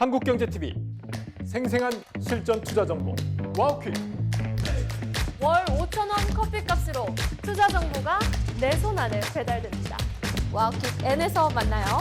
한국경제TV 생생한 실전 투자 정보 와우퀴. 월 5,000원 커피값으로 투자 정보가 내 손 안에 배달됩니다. 와우킥 N에서 만나요.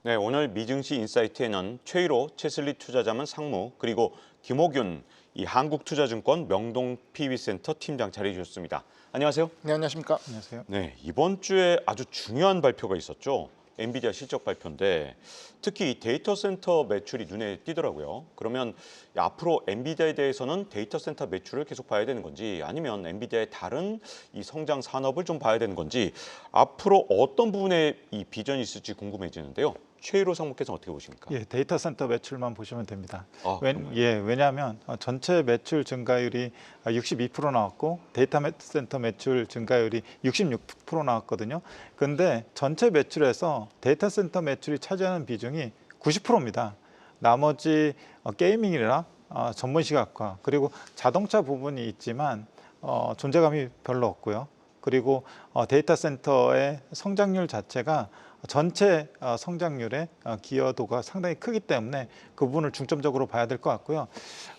네, 오늘 미증시 인사이트에는 최일호 채슬리 투자자문 상무 그리고 김호균 이 한국투자증권 명동 PB센터 팀장 자리해 주셨습니다. 안녕하세요. 네, 안녕하십니까? 안녕하세요. 네, 이번 주에 아주 중요한 발표가 있었죠. 엔비디아 실적 발표인데 특히 이 데이터 센터 매출이 눈에 띄더라고요. 그러면 앞으로 엔비디아에 대해서는 데이터 센터 매출을 계속 봐야 되는 건지 아니면 엔비디아의 다른 이 성장 산업을 좀 봐야 되는 건지 앞으로 어떤 부분에 이 비전이 있을지 궁금해지는데요. 최일호 상무께서는 어떻게 보십니까? 예, 데이터 센터 매출만 보시면 됩니다. 아, 왜냐하면 전체 매출 증가율이 62% 나왔고 데이터 센터 매출 증가율이 66% 나왔거든요. 근데 전체 매출에서 데이터 센터 매출이 차지하는 비중이 90%입니다. 나머지 게이밍이나 전문 시각화 그리고 자동차 부분이 있지만 존재감이 별로 없고요. 그리고 데이터 센터의 성장률 자체가 전체 성장률의 기여도가 상당히 크기 때문에 그 부분을 중점적으로 봐야 될 것 같고요.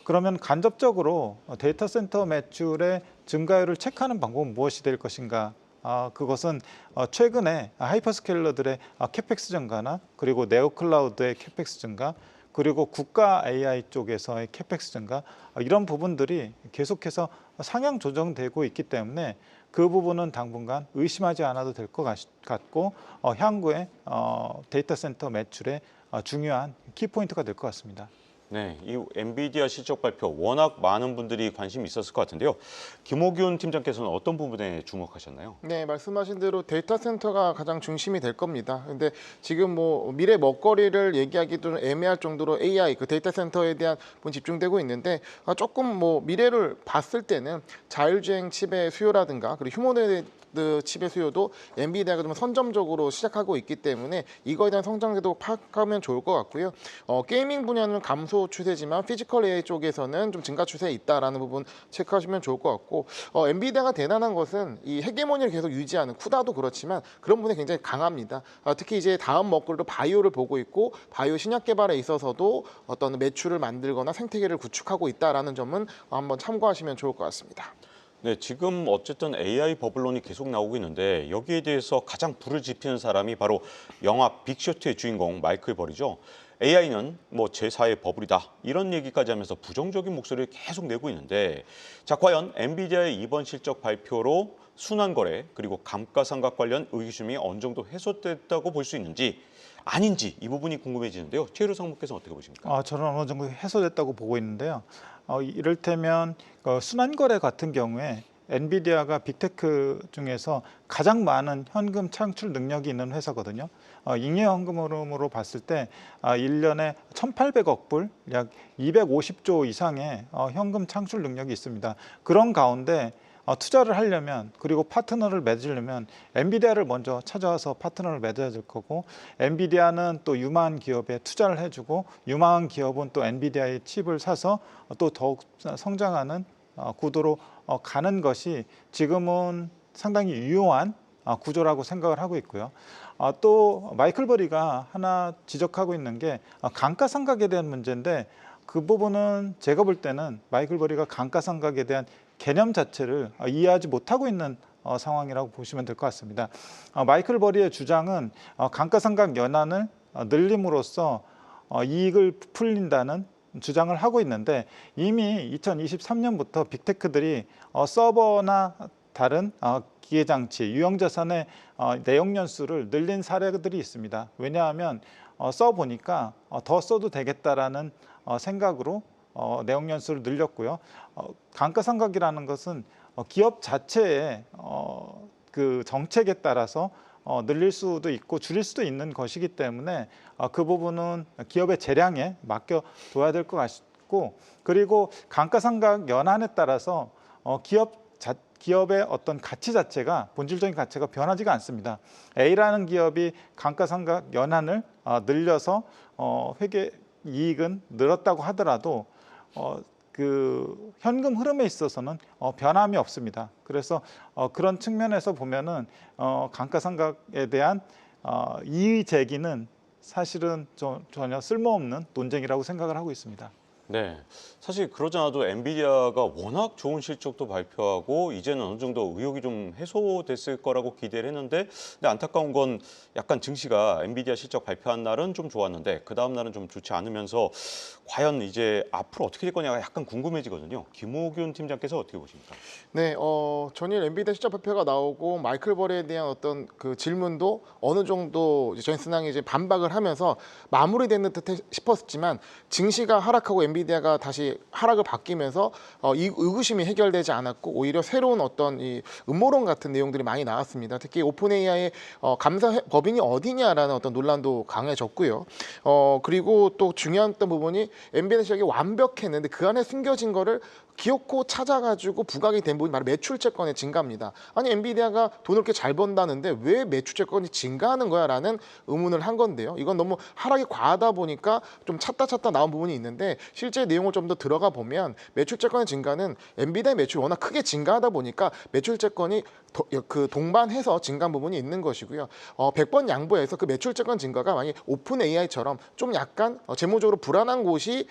그러면 간접적으로 데이터 센터 매출의 증가율을 체크하는 방법은 무엇이 될 것인가? 그것은 최근에 하이퍼스케일러들의 캐펙스 증가나 그리고 네오클라우드의 캐펙스 증가 그리고 국가 AI 쪽에서의 캐펙스 증가 이런 부분들이 계속해서 상향 조정되고 있기 때문에 그 부분은 당분간 의심하지 않아도 될 것 같고 향후에 데이터 센터 매출의 중요한 키포인트가 될 것 같습니다. 네, 이 엔비디아 실적 발표 워낙 많은 분들이 관심이 있었을 것 같은데요. 김호균 팀장께서는 어떤 부분에 주목하셨나요? 네, 말씀하신 대로 데이터 센터가 가장 중심이 될 겁니다. 근데 지금 뭐 미래 먹거리를 얘기하기도 좀 애매할 정도로 AI, 그 데이터 센터에 대한 부분 집중되고 있는데 조금 뭐 미래를 봤을 때는 자율주행 칩의 수요라든가 그리고 휴머노이드 칩의 수요도 엔비디아가 좀 선점적으로 시작하고 있기 때문에 이거에 대한 성장세도 파악하면 좋을 것 같고요. 게이밍 분야는 감소 추세지만 피지컬 AI 쪽에서는 좀 증가 추세에 있다라는 부분 체크하시면 좋을 것 같고 엔비디아가 대단한 것은 이 헤게모니를 계속 유지하는 쿠다도 그렇지만 그런 부분이 굉장히 강합니다. 특히 이제 다음 먹거리로 바이오를 보고 있고 바이오 신약 개발에 있어서도 어떤 매출을 만들거나 생태계를 구축하고 있다라는 점은 한번 참고하시면 좋을 것 같습니다. 네, 지금 어쨌든 AI 버블론이 계속 나오고 있는데 여기에 대해서 가장 불을 지피는 사람이 바로 영화 빅쇼트의 주인공 마이클 버리죠. AI는 뭐 제4의 버블이다 이런 얘기까지 하면서 부정적인 목소리를 계속 내고 있는데 자 과연 엔비디아의 이번 실적 발표로 순환거래 그리고 감가상각 관련 의구심이 어느 정도 해소됐다고 볼 수 있는지 아닌지 이 부분이 궁금해지는데요. 최일호 상무께서는 어떻게 보십니까? 저는 어느 정도 해소됐다고 보고 있는데요. 이를테면 순환거래 같은 경우에 엔비디아가 빅테크 중에서 가장 많은 현금 창출 능력이 있는 회사거든요. 잉여 현금 흐름으로 봤을 때 1년에 1,800억 불, 약 250조 이상의 현금 창출 능력이 있습니다. 그런 가운데 투자를 하려면 그리고 파트너를 맺으려면 엔비디아를 먼저 찾아와서 파트너를 맺어야 될 거고 엔비디아는 또 유망한 기업에 투자를 해주고 유망한 기업은 또 엔비디아의 칩을 사서 또 더욱 성장하는 구도로 가는 것이 지금은 상당히 유효한 구조라고 생각을 하고 있고요. 또 마이클 버리가 하나 지적하고 있는 게 감가상각에 대한 문제인데 그 부분은 제가 볼 때는 마이클 버리가 감가상각에 대한 개념 자체를 이해하지 못하고 있는 상황이라고 보시면 될 것 같습니다. 마이클 버리의 주장은 감가상각 연한을 늘림으로써 이익을 풀린다는 주장을 하고 있는데 이미 2023년부터 빅테크들이 서버나 다른 기계장치, 유형자산의 내용 연수를 늘린 사례들이 있습니다. 왜냐하면 써보니까 더 써도 되겠다라는 생각으로 내용 연수를 늘렸고요. 감가상각이라는 것은 기업 자체의 그 정책에 따라서 늘릴 수도 있고 줄일 수도 있는 것이기 때문에 그 부분은 기업의 재량에 맡겨둬야 될 것 같고 그리고 감가상각 연한에 따라서 기업의 어떤 가치 자체가 본질적인 가치가 변하지가 않습니다. A라는 기업이 감가상각 연한을 늘려서 회계 이익은 늘었다고 하더라도 그 현금 흐름에 있어서는 변함이 없습니다. 그래서 그런 측면에서 보면은 감가상각에 대한 이의 제기는 사실은 전혀 쓸모없는 논쟁이라고 생각을 하고 있습니다. 네, 사실 그러지 않아도 엔비디아가 워낙 좋은 실적도 발표하고 이제는 어느 정도 의혹이 좀 해소됐을 거라고 기대를 했는데 근데 안타까운 건 약간 증시가 엔비디아 실적 발표한 날은 좀 좋았는데 그 다음 날은 좀 좋지 않으면서 과연 이제 앞으로 어떻게 될 거냐가 약간 궁금해지거든요. 김호균 팀장께서 어떻게 보십니까? 네, 전일 엔비디아 실적 발표가 나오고 마이클 버리에 대한 어떤 그 질문도 어느 정도 이제 전신항이 이제 반박을 하면서 마무리된 듯 싶었지만 증시가 하락하고 엔비디아가 다시 하락을 바뀌면서 이 의구심이 해결되지 않았고 오히려 새로운 어떤 이 음모론 같은 내용들이 많이 나왔습니다. 특히 오픈 AI의 감사 법인이 어디냐라는 어떤 논란도 강해졌고요. 그리고 또 중요한 부분이 엔비디아 실적이 완벽했는데 그 안에 숨겨진 거를 기어코 찾아가지고 부각이 된 부분이 바로 매출채권의 증가입니다. 아니 엔비디아가 돈을 이렇게 잘 번다는데 왜 매출채권이 증가하는 거야? 라는 의문을 한 건데요. 이건 너무 하락이 과하다 보니까 좀 찾다 나온 부분이 있는데 실제 내용을 좀 더 들어가 보면 매출채권의 증가는 엔비디아의 매출이 워낙 크게 증가하다 보니까 매출채권이 그 동반해서 증가한 부분이 있는 것이고요. 100번 양보해서 그 매출채권 증가가 만약 오픈 AI처럼 좀 약간 재무적으로 불안한 곳이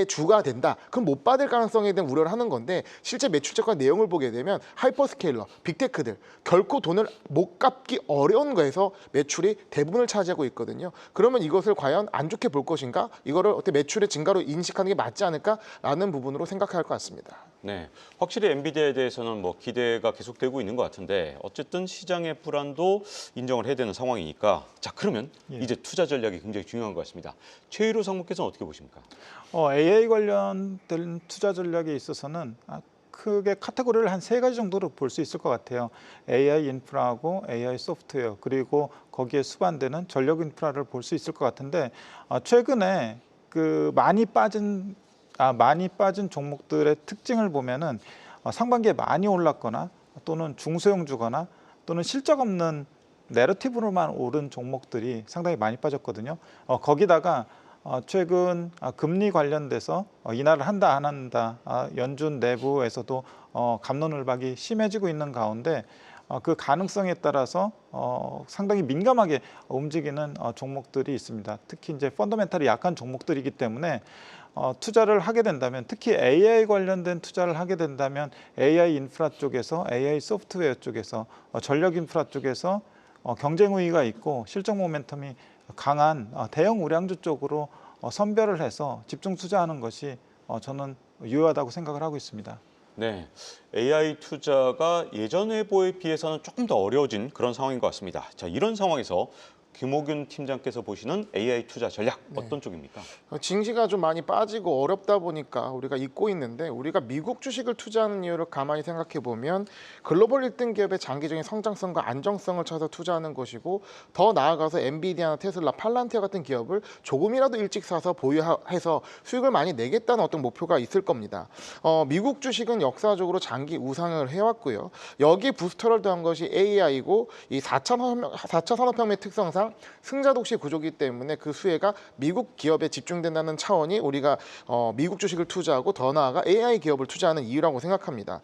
주가 된다. 그럼 못 받을 가능성에 대한 우려를 하는 건데 실제 매출채권 내용을 보게 되면 하이퍼스케일러, 빅테크들 결코 돈을 못 갚기 어려운 거에서 매출이 대부분을 차지하고 있거든요. 그러면 이것을 과연 안 좋게 볼 것인가? 이거를 어떻게 매출의 증가로 인식하는 게 맞지 않을까라는 부분으로 생각할 것 같습니다. 네, 확실히 엔비디아에 대해서는 뭐 기대가 계속되고 있는 것 같은데 어쨌든 시장의 불안도 인정을 해야 되는 상황이니까 자 그러면 이제 투자 전략이 굉장히 중요한 것 같습니다. 최일호 상무께서는 어떻게 보십니까? AI 관련된 투자 전략에 있어서는 크게 카테고리를 한 3가지 정도로 볼 수 있을 것 같아요. AI 인프라하고 AI 소프트웨어 그리고 거기에 수반되는 전력 인프라를 볼 수 있을 것 같은데 최근에 그 많이 빠진 종목들의 특징을 보면은 상반기에 많이 올랐거나 또는 중소형주거나 또는 실적 없는 내러티브로만 오른 종목들이 상당히 많이 빠졌거든요. 거기다가 최근 금리 관련돼서 인하를 한다 안 한다 연준 내부에서도 갑론을박이 심해지고 있는 가운데 그 가능성에 따라서 상당히 민감하게 움직이는 종목들이 있습니다. 특히 이제 펀더멘탈이 약한 종목들이기 때문에 투자를 하게 된다면 특히 AI 관련된 투자를 하게 된다면 AI 인프라 쪽에서 AI 소프트웨어 쪽에서 전력 인프라 쪽에서 경쟁 우위가 있고 실적 모멘텀이 강한 대형 우량주 쪽으로 선별을 해서 집중 투자하는 것이 저는 유효하다고 생각을 하고 있습니다. 네, AI 투자가 예전 회보에 비해서는 조금 더 어려워진 그런 상황인 것 같습니다. 자, 이런 상황에서 김호균 팀장께서 보시는 AI 투자 전략 어떤 쪽입니까? 증시가 좀 많이 빠지고 어렵다 보니까 우리가 잊고 있는데 우리가 미국 주식을 투자하는 이유를 가만히 생각해 보면 글로벌 1등 기업의 장기적인 성장성과 안정성을 찾아 투자하는 것이고 더 나아가서 엔비디아나 테슬라, 팔란티아 같은 기업을 조금이라도 일찍 사서 보유해서 수익을 많이 내겠다는 어떤 목표가 있을 겁니다. 미국 주식은 역사적으로 장기 우상을 해왔고요. 여기에 부스터를 더한 것이 AI고 이 4차 산업혁명의 특성상 승자 독식 구조이기 때문에 그 수혜가 미국 기업에 집중된다는 차원이 우리가 미국 주식을 투자하고 더 나아가 AI 기업을 투자하는 이유라고 생각합니다.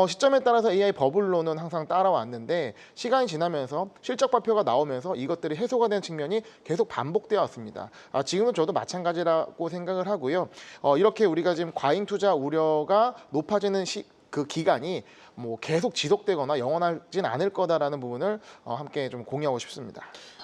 시점에 따라서 AI 버블론은 항상 따라왔는데 시간이 지나면서 실적 발표가 나오면서 이것들이 해소가 된 측면이 계속 반복되어 왔습니다. 지금은 저도 마찬가지라고 생각을 하고요. 이렇게 우리가 지금 과잉 투자 우려가 높아지는 그 기간이 뭐 계속 지속되거나 영원하진 않을 거다라는 부분을 함께 좀 공유하고 싶습니다.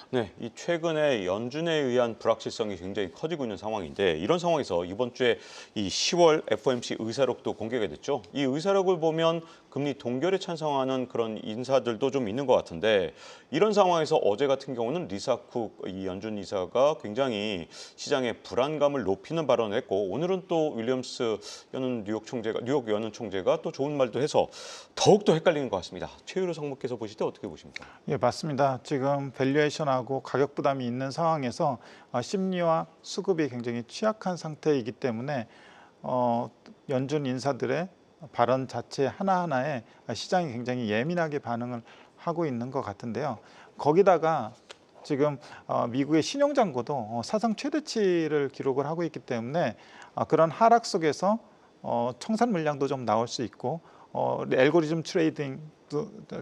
네, 이 최근에 연준에 의한 불확실성이 굉장히 커지고 있는 상황인데 이런 상황에서 이번 주에 이 10월 FOMC 의사록도 공개가 됐죠. 이 의사록을 보면 금리 동결에 찬성하는 그런 인사들도 좀 있는 것 같은데 이런 상황에서 어제 같은 경우는 리사 쿡 이 연준 이사가 굉장히 시장의 불안감을 높이는 발언을 했고 오늘은 또 윌리엄스 뉴욕 연은 총재가 또 좋은 말도 해서 더욱더 헷갈리는 것 같습니다. 최유로 상무께서 보실 때 어떻게 보십니까? 예, 맞습니다. 지금 밸류에이션하고 가격 부담이 있는 상황에서 심리와 수급이 굉장히 취약한 상태이기 때문에 연준 인사들의 발언 자체 하나하나에 시장이 굉장히 예민하게 반응을 하고 있는 것 같은데요. 거기다가 지금 미국의 신용잔고도 사상 최대치를 기록을 하고 있기 때문에 그런 하락 속에서 청산 물량도 좀 나올 수 있고 알고리즘 트레이딩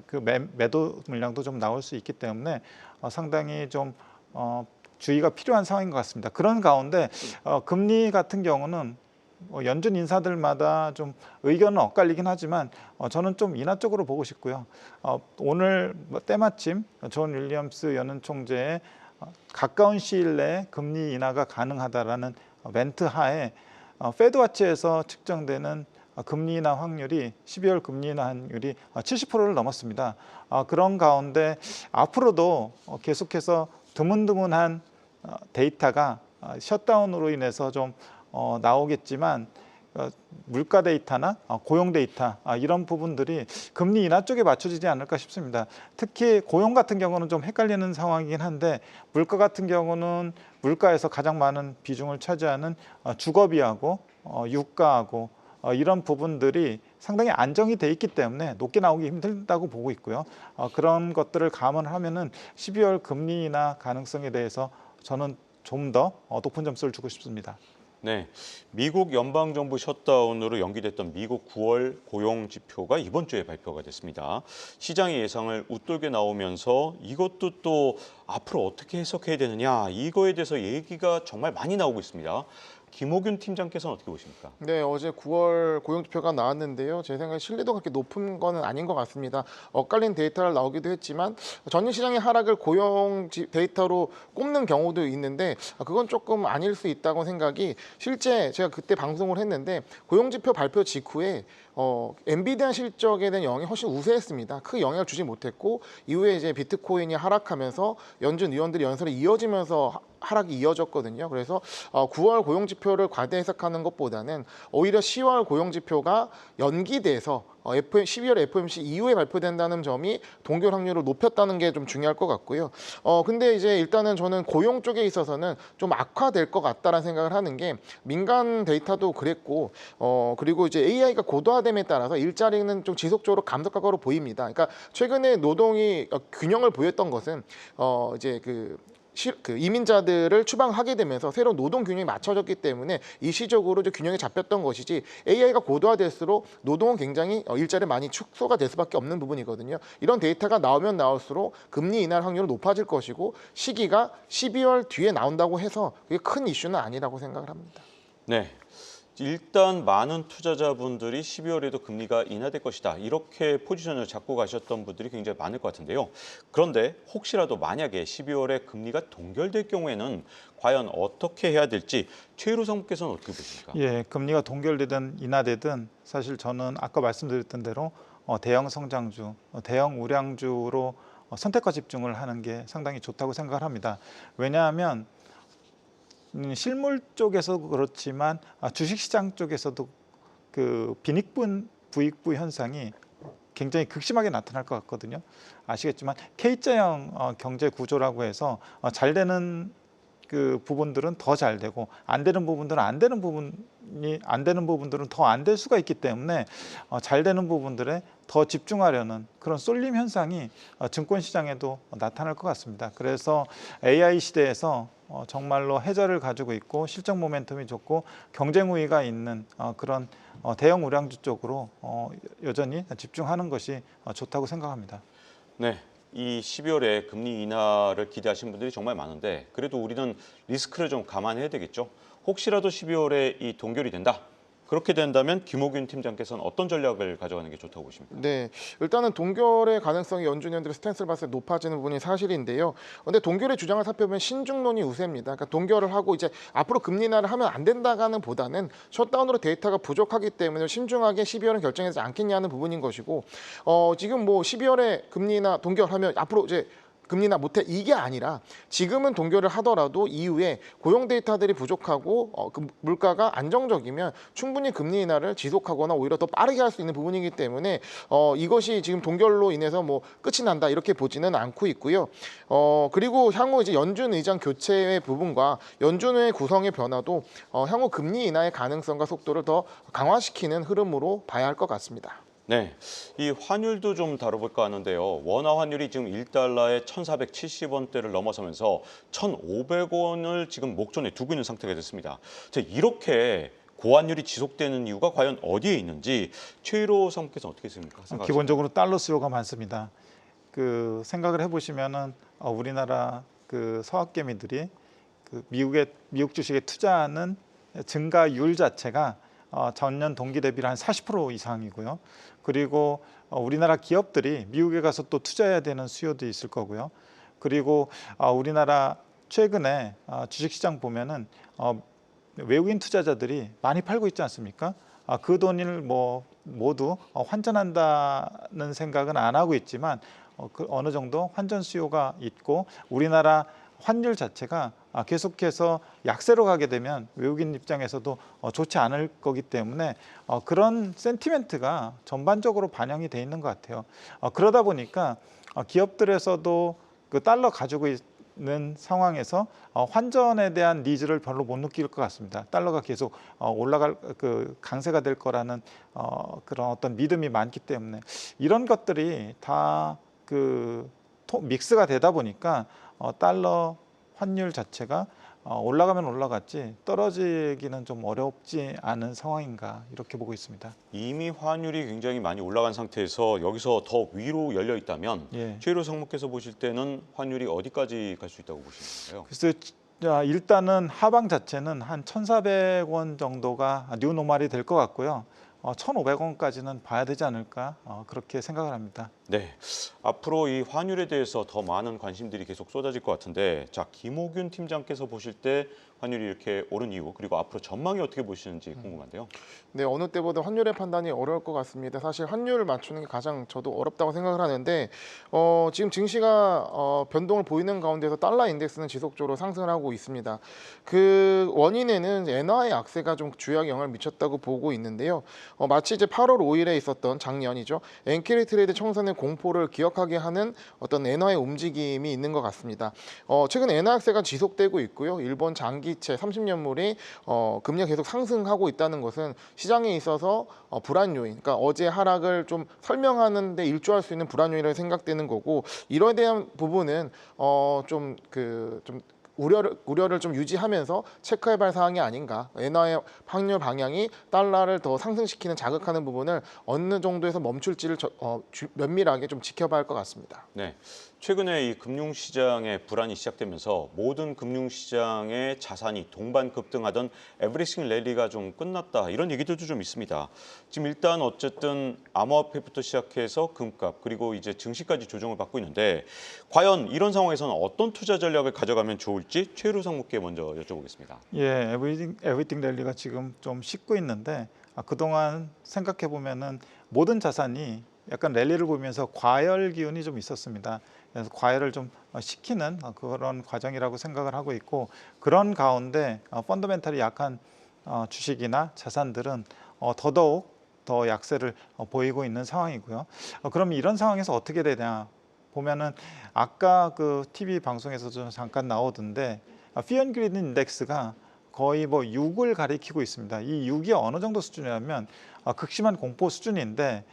그 매도 물량도 좀 나올 수 있기 때문에 상당히 좀 주의가 필요한 상황인 것 같습니다. 그런 가운데 금리 같은 경우는 연준 인사들마다 좀 의견은 엇갈리긴 하지만 저는 좀 인하 쪽으로 보고 싶고요. 오늘 때마침 존 윌리엄스 연은 총재의 가까운 시일 내에 금리 인하가 가능하다라는 멘트 하에 페드와치에서 측정되는 금리 인하 확률이 12월 금리 인하 확률이 70%를 넘었습니다. 그런 가운데 앞으로도 계속해서 드문드문한 데이터가 셧다운으로 인해서 좀 나오겠지만 물가 데이터나 고용 데이터 이런 부분들이 금리 인하 쪽에 맞춰지지 않을까 싶습니다. 특히 고용 같은 경우는 좀 헷갈리는 상황이긴 한데 물가 같은 경우는 물가에서 가장 많은 비중을 차지하는 주거비하고 유가하고 이런 부분들이 상당히 안정이 돼 있기 때문에 높게 나오기 힘들다고 보고 있고요. 그런 것들을 감안하면은 12월 금리 인하 가능성에 대해서 저는 좀 더 높은 점수를 주고 싶습니다. 네, 미국 연방정부 셧다운으로 연기됐던 미국 9월 고용 지표가 이번 주에 발표가 됐습니다. 시장의 예상을 웃돌게 나오면서 이것도 또 앞으로 어떻게 해석해야 되느냐 이거에 대해서 얘기가 정말 많이 나오고 있습니다. 김호균 팀장께서는 어떻게 보십니까? 네, 어제 9월 고용지표가 나왔는데요. 제 생각에 신뢰도가 그렇게 높은 거는 아닌 것 같습니다. 엇갈린 데이터를 나오기도 했지만 전일 시장의 하락을 고용 데이터로 꼽는 경우도 있는데 그건 조금 아닐 수 있다고 생각이 실제 제가 그때 방송을 했는데 고용지표 발표 직후에 엔비디아 실적에 대한 영향이 훨씬 우세했습니다. 크게 영향을 주지 못했고 이후에 이제 비트코인이 하락하면서 연준 의원들이 연설이 이어지면서 하락이 이어졌거든요. 그래서 9월 고용지표를 과대 해석하는 것보다는 오히려 10월 고용지표가 연기돼서 12월 FOMC 이후에 발표된다는 점이 동결 확률을 높였다는 게 좀 중요할 것 같고요. 근데 이제 일단은 저는 고용 쪽에 있어서는 좀 악화될 것 같다라는 생각을 하는 게 민간 데이터도 그랬고 그리고 이제 AI가 고도화됨에 따라서 일자리는 좀 지속적으로 감소할 거로 보입니다. 그러니까 최근에 노동이 균형을 보였던 것은 이제 그 이민자들을 추방하게 되면서 새로운 노동 균형이 맞춰졌기 때문에 일시적으로 균형이 잡혔던 것이지 AI가 고도화될수록 노동은 굉장히 일자리 많이 축소가 될 수밖에 없는 부분이거든요. 이런 데이터가 나오면 나올수록 금리 인하 확률은 높아질 것이고 시기가 12월 뒤에 나온다고 해서 그게 큰 이슈는 아니라고 생각을 합니다. 네. 일단 많은 투자자분들이 12월에도 금리가 인하될 것이다. 이렇게 포지션을 잡고 가셨던 분들이 굉장히 많을 것 같은데요. 그런데 혹시라도 만약에 12월에 금리가 동결될 경우에는 과연 어떻게 해야 될지 최희로 사무께서는 어떻게 보십니까? 예, 금리가 동결되든 인하되든 사실 저는 아까 말씀드렸던 대로 대형 성장주, 대형 우량주로 선택과 집중을 하는 게 상당히 좋다고 생각을 합니다. 왜냐하면 실물 쪽에서도 그렇지만 주식시장 쪽에서도 그 빈익분 부익부 현상이 굉장히 극심하게 나타날 것 같거든요. 아시겠지만 K자형 경제 구조라고 해서 잘 되는 그 부분들은 더 잘 되고 안 되는 부분들은 안 되는 부분들은 더 안 될 수가 있기 때문에 잘 되는 부분들에 더 집중하려는 그런 쏠림 현상이 증권 시장에도 나타날 것 같습니다. 그래서 AI 시대에서 정말로 해자를 가지고 있고 실적 모멘텀이 좋고 경쟁 우위가 있는 그런 대형 우량주 쪽으로 여전히 집중하는 것이 좋다고 생각합니다. 네. 이 12월에 금리 인하를 기대하시는 분들이 정말 많은데 그래도 우리는 리스크를 좀 감안해야 되겠죠. 혹시라도 12월에 이 동결이 된다. 그렇게 된다면 김호균 팀장께서는 어떤 전략을 가져가는 게 좋다고 보십니까? 네, 일단은 동결의 가능성이 연준 의원들의 스탠스를 봤을 때 높아지는 부분이 사실인데요. 그런데 동결의 주장을 살펴보면 신중론이 우세입니다. 그러니까 동결을 하고 이제 앞으로 금리 인하를 하면 안 된다가는 보다는 셧다운으로 데이터가 부족하기 때문에 신중하게 12월은 결정하지 않겠냐는 부분인 것이고 지금 뭐 12월에 금리 인하 동결하면 앞으로 이제 금리나 못해 이게 아니라 지금은 동결을 하더라도 이후에 고용 데이터들이 부족하고 그 물가가 안정적이면 충분히 금리 인하를 지속하거나 오히려 더 빠르게 할 수 있는 부분이기 때문에 이것이 지금 동결로 인해서 뭐 끝이 난다 이렇게 보지는 않고 있고요. 그리고 향후 이제 연준 의장 교체의 부분과 연준의 구성의 변화도 향후 금리 인하의 가능성과 속도를 더 강화시키는 흐름으로 봐야 할 것 같습니다. 네, 이 환율도 좀 다뤄볼까 하는데요. 원화 환율이 지금 1달러에 1,470원대를 넘어서면서 1,500원을 지금 목전에 두고 있는 상태가 됐습니다. 이렇게 고환율이 지속되는 이유가 과연 어디에 있는지 최희로 사무께서 어떻게 생각하십니까? 기본적으로 달러 수요가 많습니다. 그 생각을 해보시면은 우리나라 그 서학개미들이 그 미국 주식에 투자하는 증가율 자체가 전년 동기 대비로 한 40% 이상이고요. 그리고 우리나라 기업들이 미국에 가서 또 투자해야 되는 수요도 있을 거고요. 그리고 우리나라 최근에 주식시장 보면은 외국인 투자자들이 많이 팔고 있지 않습니까? 그 돈을 모두 환전한다는 생각은 안 하고 있지만 어느 정도 환전 수요가 있고 우리나라 환율 자체가 계속해서 약세로 가게 되면 외국인 입장에서도 좋지 않을 거기 때문에 그런 센티멘트가 전반적으로 반영이 돼 있는 것 같아요. 그러다 보니까 기업들에서도 그 달러 가지고 있는 상황에서 환전에 대한 니즈를 별로 못 느낄 것 같습니다. 달러가 계속 올라갈 강세가 될 거라는 그런 어떤 믿음이 많기 때문에 이런 것들이 다 믹스가 되다 보니까 달러 환율 자체가 올라가면 올라갔지 떨어지기는 좀 어렵지 않은 상황인가 이렇게 보고 있습니다. 이미 환율이 굉장히 많이 올라간 상태에서 여기서 더 위로 열려 있다면 예. 최일호 상무께서 보실 때는 환율이 어디까지 갈 수 있다고 보시는 거예요? 그래서 일단은 하방 자체는 한 1,400원 정도가 뉴 노멀이 될 것 같고요. 1,500원까지는 봐야 되지 않을까 그렇게 생각을 합니다. 네, 앞으로 이 환율에 대해서 더 많은 관심들이 계속 쏟아질 것 같은데, 자 김호균 팀장께서 보실 때 환율이 이렇게 오른 이유 그리고 앞으로 전망이 어떻게 보시는지 궁금한데요. 네, 어느 때보다 환율의 판단이 어려울 것 같습니다. 사실 환율을 맞추는 게 가장 저도 어렵다고 생각을 하는데 지금 증시가 변동을 보이는 가운데서 달러 인덱스는 지속적으로 상승을 하고 있습니다. 그 원인에는 엔화의 약세가 좀 주요하게 영향을 미쳤다고 보고 있는데요. 마치 이제 8월 5일에 있었던 작년이죠. 엔캐리 트레이드 청산의 공포를 기억하게 하는 어떤 엔화의 움직임이 있는 것 같습니다. 최근 엔화 약세가 지속되고 있고요. 일본 장기채 30년물이 금리가 계속 상승하고 있다는 것은 시장에 있어서 불안 요인, 그러니까 어제 하락을 좀 설명하는 데 일조할 수 있는 불안 요인이라고 생각되는 거고, 이거에 대한 부분은 좀 우려를 좀 유지하면서 체크해볼 사항이 아닌가. 엔화의 환율 방향이 달러를 더 상승시키는 자극하는 부분을 어느 정도에서 멈출지를 면밀하게 좀 지켜봐야 할 것 같습니다. 네, 최근에 이 금융시장의 불안이 시작되면서 모든 금융시장의 자산이 동반 급등하던 에브리싱 랠리가 좀 끝났다 이런 얘기들도 좀 있습니다. 지금 일단 어쨌든 암호화폐부터 시작해서 금값 그리고 이제 증시까지 조정을 받고 있는데 과연 이런 상황에서는 어떤 투자 전략을 가져가면 좋을지 최일호 상무께 먼저 여쭤보겠습니다. 예, 에브리띵 랠리가 지금 좀 식고 있는데 그동안 생각해 보면은 모든 자산이 약간 랠리를 보면서 과열 기운이 좀 있었습니다. 그래서 과열을 좀 시키는 그런 과정이라고 생각을 하고 있고, 그런 가운데 펀더멘탈이 약한 주식이나 자산들은 더더욱 더 약세를 보이고 있는 상황이고요. 그럼 이런 상황에서 어떻게 되냐 보면은 아까 그 TV 방송에서도 잠깐 나오던데 피어 앤 그리드 인덱스가 거의 6을 가리키고 있습니다. 이 6이 어느 정도 수준이냐면 극심한 공포 수준인데,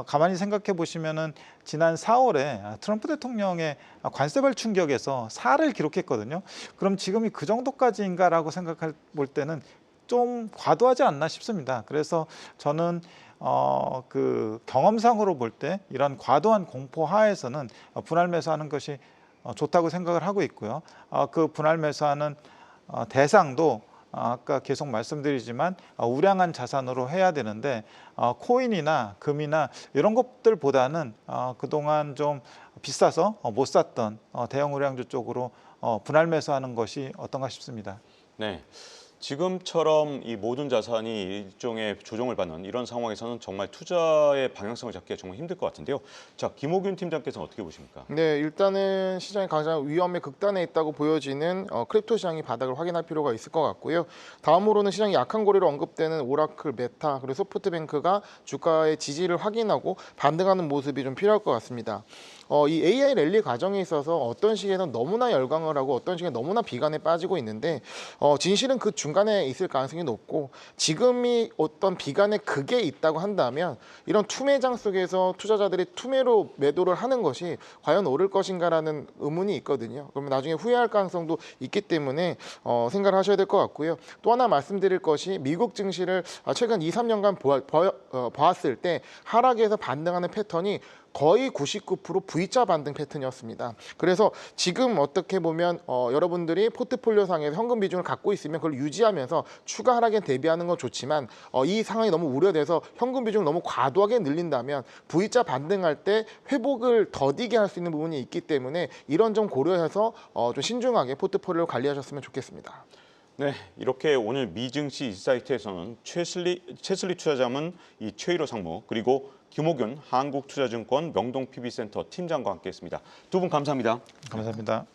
가만히 생각해 보시면은 지난 4월에 트럼프 대통령의 관세발 충격에서 4를 기록했거든요. 그럼 지금이 그 정도까지인가라고 생각해 볼 때는 좀 과도하지 않나 싶습니다. 그래서 저는 그 경험상으로 볼 때 이런 과도한 공포 하에서는 분할 매수하는 것이 좋다고 생각을 하고 있고요. 그 분할 매수하는 대상도 아까 계속 말씀드리지만 우량한 자산으로 해야 되는데 코인이나 금이나 이런 것들보다는 그동안 좀 비싸서 못 샀던 대형 우량주 쪽으로 분할 매수하는 것이 어떤가 싶습니다. 네. 지금처럼 이 모든 자산이 일종의 조정을 받는 이런 상황에서는 정말 투자의 방향성을 잡기가 정말 힘들 것 같은데요. 자, 김호균 팀장께서는 어떻게 보십니까? 네, 일단은 시장이 가장 위험의 극단에 있다고 보여지는 크립토 시장이 바닥을 확인할 필요가 있을 것 같고요. 다음으로는 시장이 약한 고리로 언급되는 오라클, 메타, 그리고 소프트뱅크가 주가의 지지를 확인하고 반등하는 모습이 좀 필요할 것 같습니다. 이 AI 랠리 과정에 있어서 어떤 시기에는 너무나 열광을 하고 어떤 시기에 너무나 비관에 빠지고 있는데 진실은 그 중간에 있을 가능성이 높고, 지금이 어떤 비관의 극에 있다고 한다면 이런 투매장 속에서 투자자들이 투매로 매도를 하는 것이 과연 옳을 것인가라는 의문이 있거든요. 그러면 나중에 후회할 가능성도 있기 때문에 생각을 하셔야 될 것 같고요. 또 하나 말씀드릴 것이 미국 증시를 최근 2, 3년간 보았을 때 하락에서 반등하는 패턴이 거의 99% V자 반등 패턴이었습니다. 그래서 지금 어떻게 보면 여러분들이 포트폴리오 상에서 현금 비중을 갖고 있으면 그걸 유지하면서 추가 하락에 대비하는 건 좋지만 이 상황이 너무 우려돼서 현금 비중을 너무 과도하게 늘린다면 V자 반등할 때 회복을 더디게 할 수 있는 부분이 있기 때문에 이런 점 고려해서 좀 신중하게 포트폴리오를 관리하셨으면 좋겠습니다. 네, 이렇게 오늘 미증시 인사이트에서는 최슬리 투자자문 이 최일호 상무 그리고 김호균 한국투자증권 명동 PB센터 팀장과 함께했습니다. 두 분 감사합니다. 감사합니다.